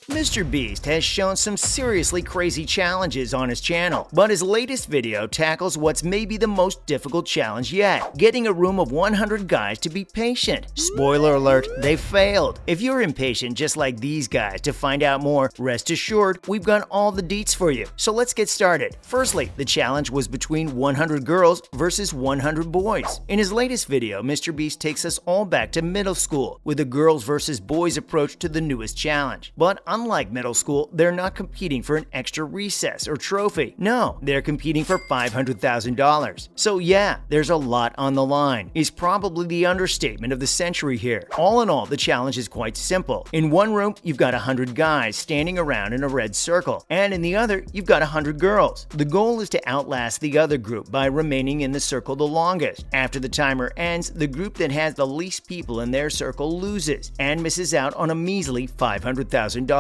MrBeast has shown some seriously crazy challenges on his channel, but his latest video tackles what's maybe the most difficult challenge yet: getting a room of 100 guys to be patient. Spoiler alert, they failed. If you're impatient just like these guys to find out more, rest assured we've got all the deets for you. So let's get started. Firstly, the challenge was between 100 girls versus 100 boys. In his latest video, MrBeast takes us all back to middle school with a girls versus boys approach to the newest challenge. But unlike middle school, they're not competing for an extra recess or trophy. No, they're competing for $500,000. So yeah, there's a lot on the line, is probably the understatement of the century here. All in all, the challenge is quite simple. In one room, you've got 100 guys standing around in a red circle, and in the other, you've got 100 girls. The goal is to outlast the other group by remaining in the circle the longest. After the timer ends, the group that has the least people in their circle loses and misses out on a measly $500,000.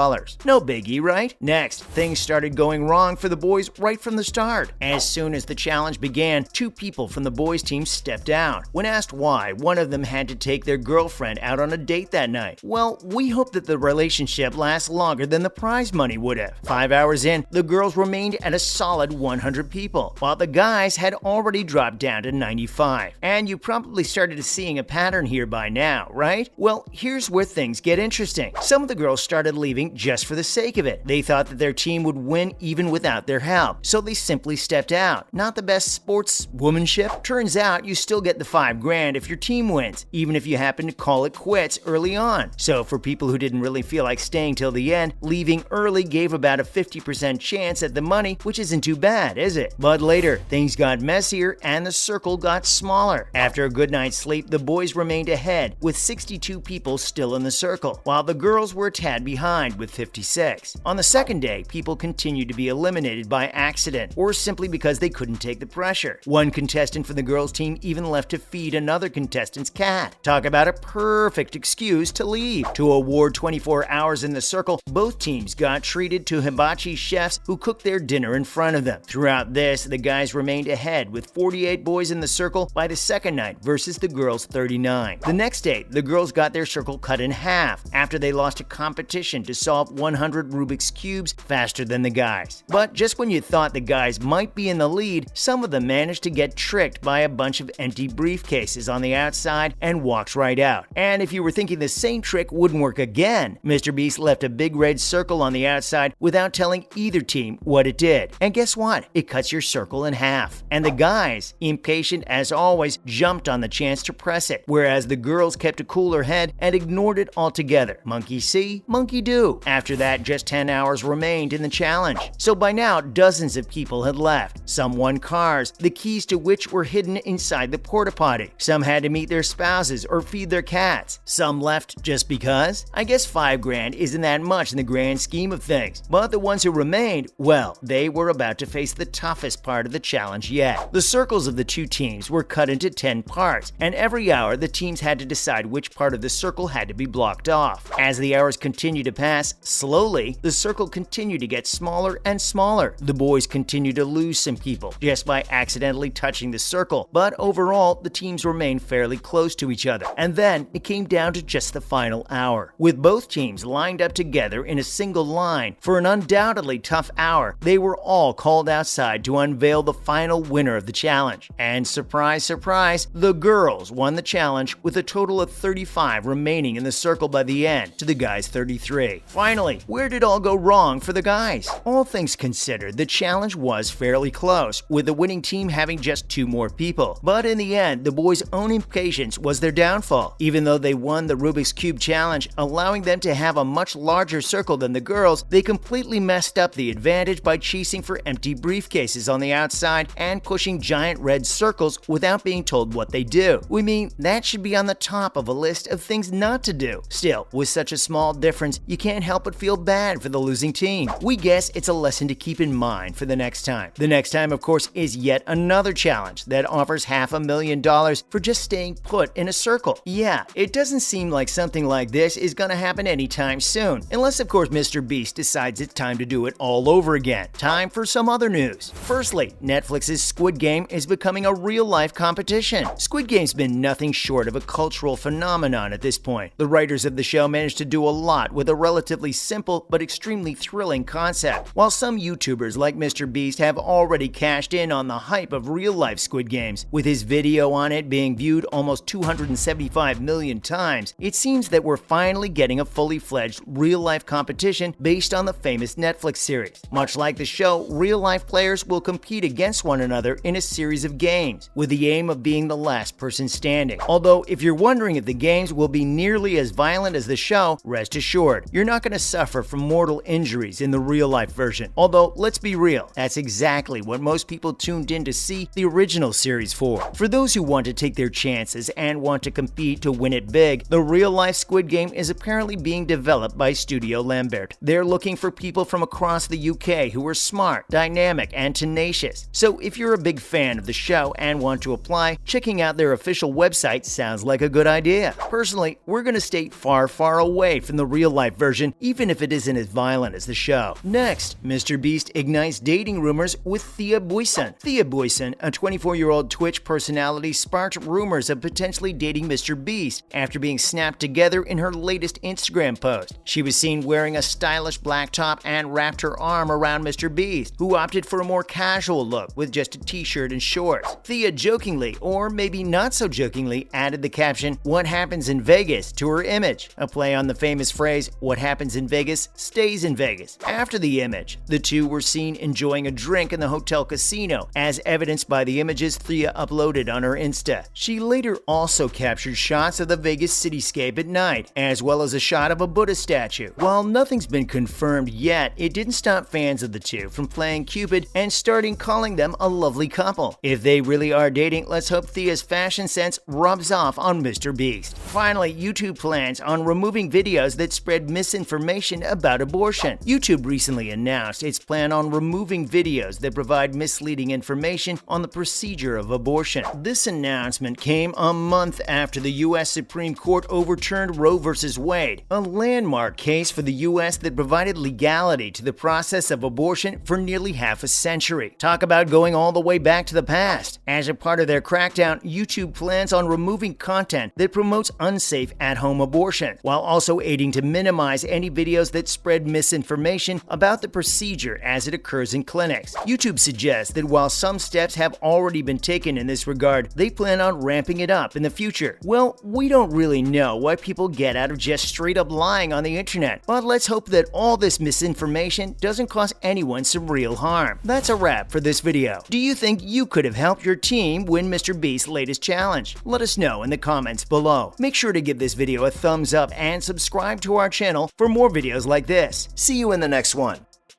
No biggie, right? Next, things started going wrong for the boys right from the start. As soon as the challenge began, two people from the boys' team stepped out. When asked why, one of them had to take their girlfriend out on a date that night. Well, we hope that the relationship lasts longer than the prize money would have. 5 hours in, the girls remained at a solid 100 people, while the guys had already dropped down to 95. And you probably started seeing a pattern here by now, right? Well, here's where things get interesting. Some of the girls started leaving just for the sake of it. They thought that their team would win even without their help, so they simply stepped out. Not the best sportswomanship. Turns out you still get the $5,000 if your team wins, even if you happen to call it quits early on. So for people who didn't really feel like staying till the end, leaving early gave about a 50% chance at the money, which isn't too bad, is it? But later, things got messier and the circle got smaller. After a good night's sleep, the boys remained ahead with 62 people still in the circle, while the girls were a tad behind with 56. On the second day, people continued to be eliminated by accident or simply because they couldn't take the pressure. One contestant for the girls' team even left to feed another contestant's cat. Talk about a perfect excuse to leave. To award 24 hours in the circle, both teams got treated to hibachi chefs who cooked their dinner in front of them. Throughout this, the guys remained ahead with 48 boys in the circle by the second night versus the girls' 39. The next day, the girls got their circle cut in half after they lost a competition to solve 100 Rubik's Cubes faster than the guys. But just when you thought the guys might be in the lead, some of them managed to get tricked by a bunch of empty briefcases on the outside and walked right out. And if you were thinking the same trick wouldn't work again, MrBeast left a big red circle on the outside without telling either team what it did. And guess what? It cuts your circle in half. And the guys, impatient as always, jumped on the chance to press it, whereas the girls kept a cooler head and ignored it altogether. Monkey see, monkey do. After that, just 10 hours remained in the challenge. So by now, dozens of people had left. Some won cars, the keys to which were hidden inside the porta potty. Some had to meet their spouses or feed their cats. Some left just because. I guess $5,000 isn't that much in the grand scheme of things. But the ones who remained, well, they were about to face the toughest part of the challenge yet. The circles of the two teams were cut into 10 parts, and every hour the teams had to decide which part of the circle had to be blocked off. As the hours continued to pass, slowly, the circle continued to get smaller and smaller. The boys continued to lose some people just by accidentally touching the circle, but overall, the teams remained fairly close to each other. And then it came down to just the final hour. With both teams lined up together in a single line for an undoubtedly tough hour, they were all called outside to unveil the final winner of the challenge. And surprise, surprise, the girls won the challenge with a total of 35 remaining in the circle by the end, to the guys' 33. Finally, where did it all go wrong for the guys? All things considered, the challenge was fairly close, with the winning team having just 2 more people. But in the end, the boys' own impatience was their downfall. Even though they won the Rubik's Cube challenge, allowing them to have a much larger circle than the girls, they completely messed up the advantage by chasing for empty briefcases on the outside and pushing giant red circles without being told what they do. We mean, that should be on the top of a list of things not to do. Still, with such a small difference, you can't help but feel bad for the losing team. We guess it's a lesson to keep in mind for the next time. The next time, of course, is yet another challenge that offers $500,000 for just staying put in a circle. Yeah, it doesn't seem like something like this is gonna happen anytime soon, unless of course MrBeast decides it's time to do it all over again. Time for some other news. Firstly, Netflix's Squid Game is becoming a real-life competition. Squid Game's been nothing short of a cultural phenomenon at this point. The writers of the show managed to do a lot with a relatively relatively simple but extremely thrilling concept. While some YouTubers like MrBeast have already cashed in on the hype of real-life Squid Games, with his video on it being viewed almost 275 million times, it seems that we're finally getting a fully fledged real-life competition based on the famous Netflix series. Much like the show, real-life players will compete against one another in a series of games, with the aim of being the last person standing. Although, if you're wondering if the games will be nearly as violent as the show, rest assured, you're not going to suffer from mortal injuries in the real-life version. Although, let's be real, that's exactly what most people tuned in to see the original series for. For those who want to take their chances and want to compete to win it big, the real-life Squid Game is apparently being developed by Studio Lambert. They're looking for people from across the UK who are smart, dynamic, and tenacious. So if you're a big fan of the show and want to apply, checking out their official website sounds like a good idea. Personally, we're going to stay far, far away from the real-life version, even if it isn't as violent as the show. Next, MrBeast ignites dating rumors with Thea Boyson. Thea Boyson, a 24-year-old Twitch personality, sparked rumors of potentially dating MrBeast after being snapped together in her latest Instagram post. She was seen wearing a stylish black top and wrapped her arm around MrBeast, who opted for a more casual look with just a t-shirt and shorts. Thea jokingly, or maybe not so jokingly, added the caption, "What happens in Vegas," to her image, a play on the famous phrase, "What happens in Vegas stays in Vegas." After the image, the two were seen enjoying a drink in the hotel casino, as evidenced by the images Thea uploaded on her Insta. She later also captured shots of the Vegas cityscape at night, as well as a shot of a Buddha statue. While nothing's been confirmed yet, it didn't stop fans of the two from playing Cupid and starting calling them a lovely couple. If they really are dating, let's hope Thea's fashion sense rubs off on MrBeast. Finally, YouTube plans on removing videos that spread misinformation about abortion. YouTube recently announced its plan on removing videos that provide misleading information on the procedure of abortion. This announcement came a month after the U.S. Supreme Court overturned Roe v. Wade, a landmark case for the U.S. that provided legality to the process of abortion for nearly half a century. Talk about going all the way back to the past. As a part of their crackdown, YouTube plans on removing content that promotes unsafe at-home abortion, while also aiding to minimize any videos that spread misinformation about the procedure as it occurs in clinics. YouTube suggests that while some steps have already been taken in this regard, they plan on ramping it up in the future. Well, we don't really know what people get out of just straight up lying on the internet, but let's hope that all this misinformation doesn't cause anyone some real harm. That's a wrap for this video. Do you think you could have helped your team win MrBeast's latest challenge? Let us know in the comments below. Make sure to give this video a thumbs up and subscribe to our channel for more videos like this. See you in the next one.